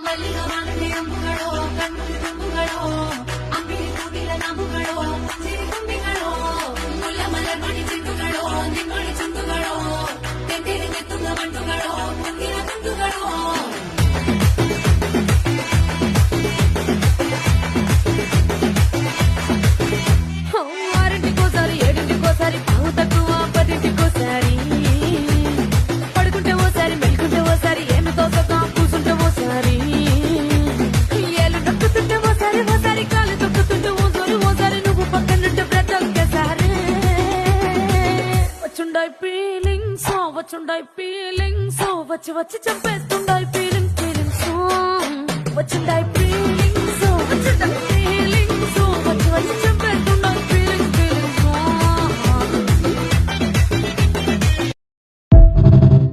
ಮಲ್ಲಿಗವಾನದೆ ಅಂಬುಗಳೋ ಕಣ್ಣುಡಿ ತುಂಬುಗಳೋ ಅಂಬಿಳಿ ಕೂಡಿಲ ನಾಮುಗಳೋ ಸಿರಿ ತುಂಬಿಗಳೋ ಮುಲ್ಲ ಮಲರ್ ಮಣಿ ಚಿಂಟುಗಳೋ ನಿಮ್ಮಳಿ ಚುಂಡುಗಳೋ ತೆಂದಿರಿ ನೆತ್ತುಂಗ ಮಂಟುಗಳೋ ಮುಂದಿನ ತುಂಡುಗಳೋ ఆరింటికోసారి ఏడింటికోసారి పావు తక్కువ పదింటికోసారి పడుకుంటే ఓసారి మెలుకుంటే ఓసారి ఏమి తోసగా కూసుంటే ఓసారి ఏళ్ళు నొక్కుతుంటే ఓసారి ఓసారి కాలు తొక్కుతుంటే ఓసారి నువ్వు పక్కనుంటే బ్రతొక్కసారి వచ్చుండాయి ఫీలింగ్స్ వచ్చి వచ్చి చంపేస్తుండాయి ఫీలింగ్స్ వచ్చుండాయి ఫీలింగ్స్ వచ్చి వచ్చి చంపేస్తు